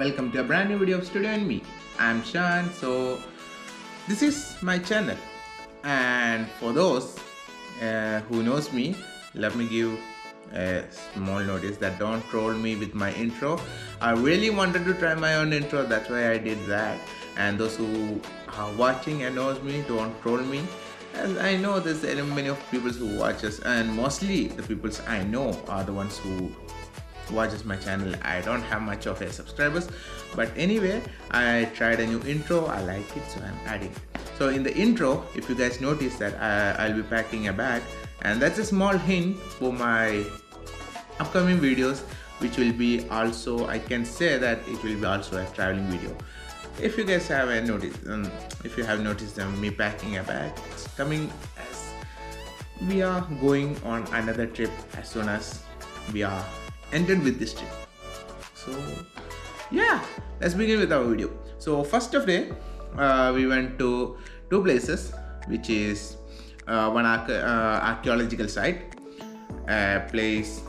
welcome to a brand new video of Studio and Me. I'm Shan. So this is my channel, and for those who knows me, let me give a small notice that don't troll me with my intro. I really wanted to try my own intro, that's why I did that. And those who are watching and knows me, don't troll me, as I know there's many of people who watch us, and mostly the people I know are the ones who watches my channel. I don't have much of a subscribers, but anyway, I tried a new intro. I like it, so I'm adding it. So in the intro, if you guys notice that I'll be packing a bag, and that's a small hint for my upcoming videos, which will be also, I can say that it will be also a traveling video. If you guys have noticed, if you have noticed me packing a bag, it's coming as we are going on another trip as soon as we are ended with this trip. So yeah, let's begin with our video. So first of day, we went to two places, which is one archaeological site, a place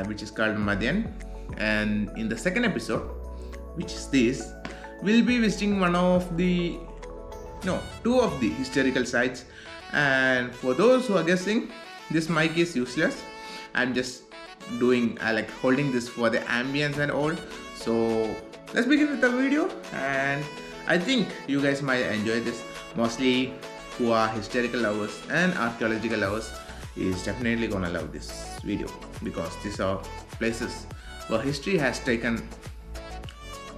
which is called Madyan, and in the second episode, which is this, we'll be visiting two of the historical sites. And for those who are guessing, this mic is useless. I'm just doing like holding this for the ambience and all. So let's begin with the video, and I think you guys might enjoy this. Mostly who are historical lovers and archaeological lovers is definitely gonna love this video, because these are places where history has taken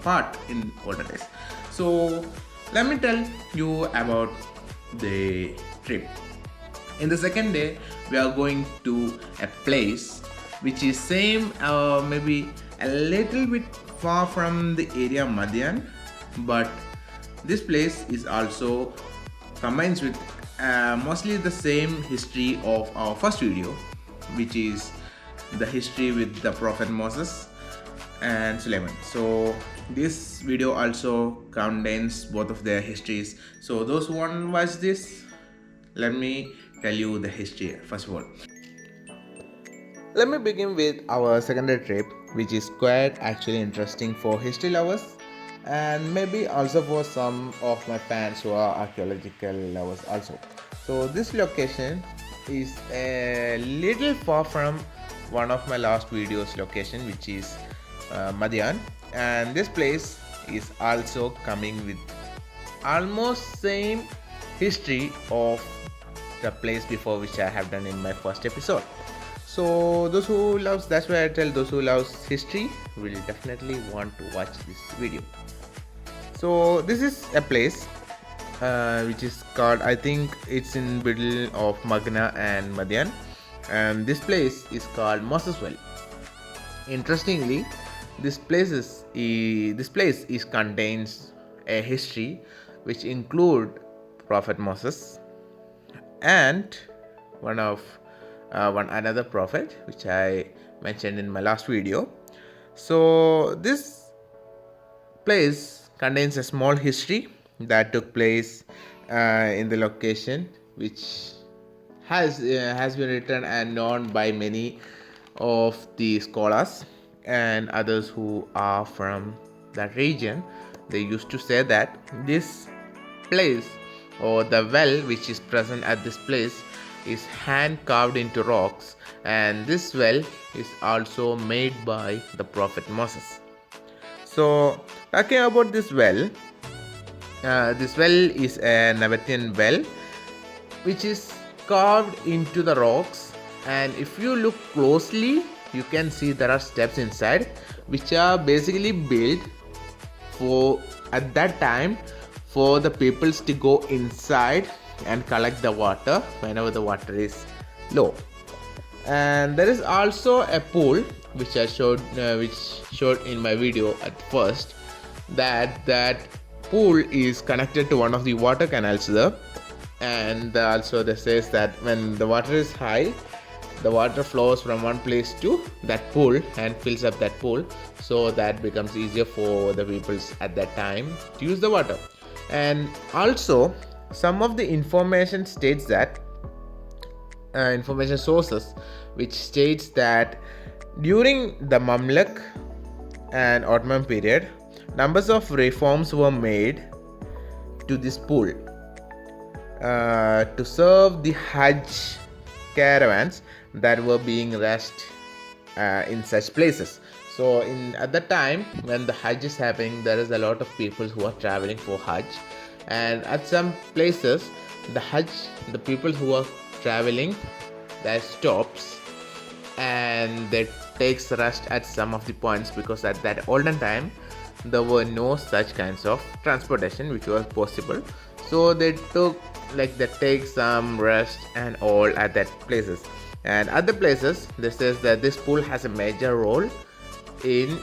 part in older days. So let me tell you about the trip. In the second day, we are going to a place which is same maybe a little bit far from the area Madyan, but this place is also combines with mostly the same history of our first video, which is the history with the Prophet Moses and Suleiman. So this video also contains both of their histories. So those who want to watch this, let me tell you the history first of all. Let me begin with our secondary trip, which is quite actually interesting for history lovers, and maybe also for some of my fans who are archaeological lovers also. So this location is a little far from one of my last videos location, which is Madyan, and this place is also coming with almost same history of the place before, which I have done in my first episode. So those who loves, that's why I tell those who loves history will definitely want to watch this video. So this is a place which is called, I think it's in middle of Magna and Madyan, and this place is called Moses Well. Interestingly, this place contains a history which include Prophet Moses and one another prophet, which I mentioned in my last video. So this place contains a small history that took place in the location, which has been written and known by many of the scholars and others who are from that region. They used to say that this place, or the well which is present at this place, is hand carved into rocks, and this well is also made by the Prophet Moses. So talking about this well is a Nabatean well which is carved into the rocks, and if you look closely, you can see there are steps inside, which are basically built for, at that time, for the peoples to go inside and collect the water whenever the water is low. And there is also a pool which I showed in my video at first, that pool is connected to one of the water canals there, and also they says that when the water is high, the water flows from one place to that pool and fills up that pool, so that becomes easier for the peoples at that time to use the water. And also some of the information states that information sources which states that during the Mamluk and Ottoman period, numbers of reforms were made to this pool to serve the Hajj caravans that were being rushed in such places. So at the time when the Hajj is happening, there is a lot of people who are traveling for Hajj, and at some places the people who are traveling, that stops and they takes rest at some of the points, because at that olden time there were no such kinds of transportation which was possible. So they take some rest and all at that places. And other places, this says that this pool has a major role in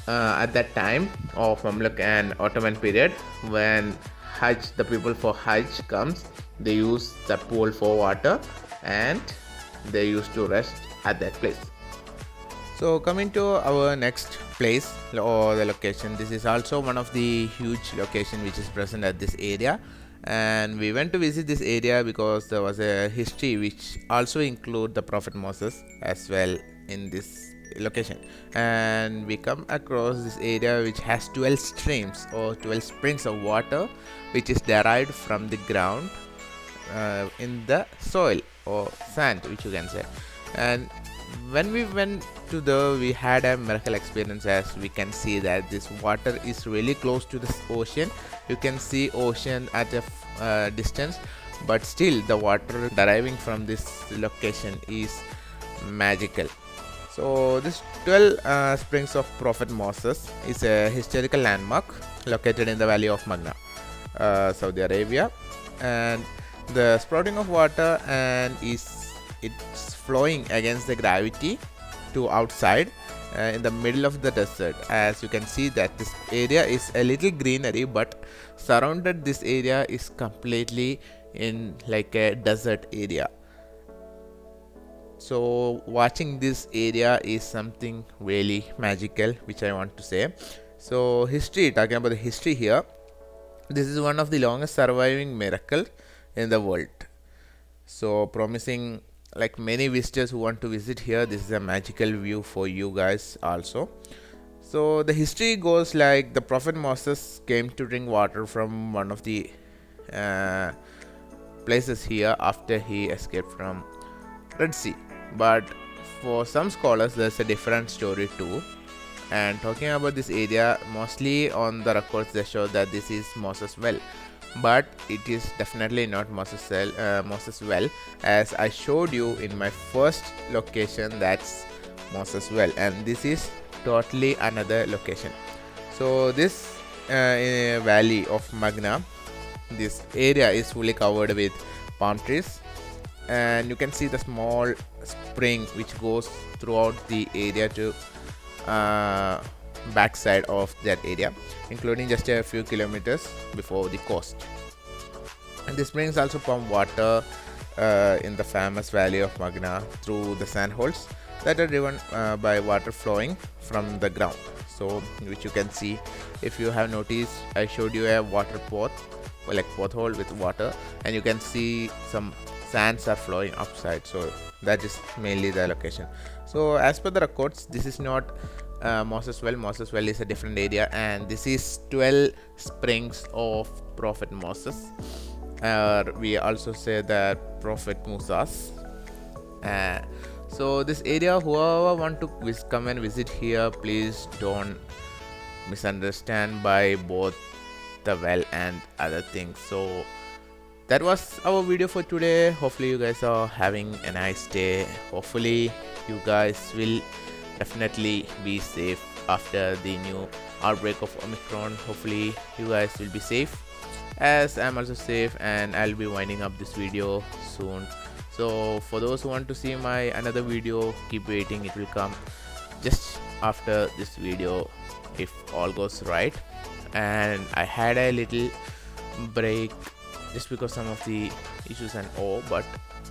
at that time of Mamluk and Ottoman period. When the people for Hajj comes, they use the pool for water and they used to rest at that place. So coming to our next place or the location, this is also one of the huge location which is present at this area, and we went to visit this area because there was a history which also include the Prophet Moses as well in this location. And we come across this area which has 12 streams or 12 springs of water which is derived from the ground in the soil or sand, which you can say. And when we went to we had a miracle experience, as we can see that this water is really close to the ocean. You can see ocean at a distance, but still the water deriving from this location is magical. So this 12 springs of Prophet Moses is a historical landmark located in the valley of Magna, Saudi Arabia, and the sprouting of water and it's flowing against the gravity to outside in the middle of the desert. As you can see that this area is a little greenery, but surrounded this area is completely in like a desert area. So watching this area is something really magical, which I want to say. So talking about the history here, this is one of the longest surviving miracles in the world, so promising like many visitors who want to visit here. This is a magical view for you guys also. So the history goes like the Prophet Moses came to drink water from one of the places here after he escaped from Red Sea. But for some scholars there's a different story too. And talking about this area, mostly on the records they show that this is Moses' well, but it is definitely not Moses' well, as I showed you in my first location. That's Moses' well, and this is totally another location. So this valley of Magna, this area is fully covered with palm trees, and you can see the small spring which goes throughout the area to backside of that area, including just a few kilometers before the coast. And the springs also pump water in the famous valley of Magna through the sand holes that are driven by water flowing from the ground. So which you can see, if you have noticed, I showed you a water pot or like pothole with water, and you can see some sands are flowing upside. So that is mainly the location. So as per the records, this is not Moses' well. Moses' well is a different area, and this is 12 springs of Prophet Moses. We also say that Prophet Moses. So this area, whoever want to come and visit here, please don't misunderstand by both the well and other things. So that was our video for today. Hopefully you guys are having a nice day. Hopefully you guys will definitely be safe after the new outbreak of Omicron. Hopefully you guys will be safe, as I'm also safe, and I'll be winding up this video soon. So for those who want to see my another video, keep waiting. It will come just after this video if all goes right. And I had a little break just because some of the issues and all, but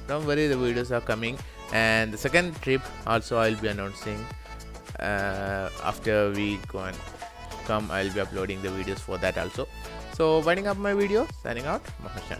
don't worry, the videos are coming. And the second trip also I'll be announcing after we go and come. I'll be uploading the videos for that also. So winding up my video, signing out, Mahashan.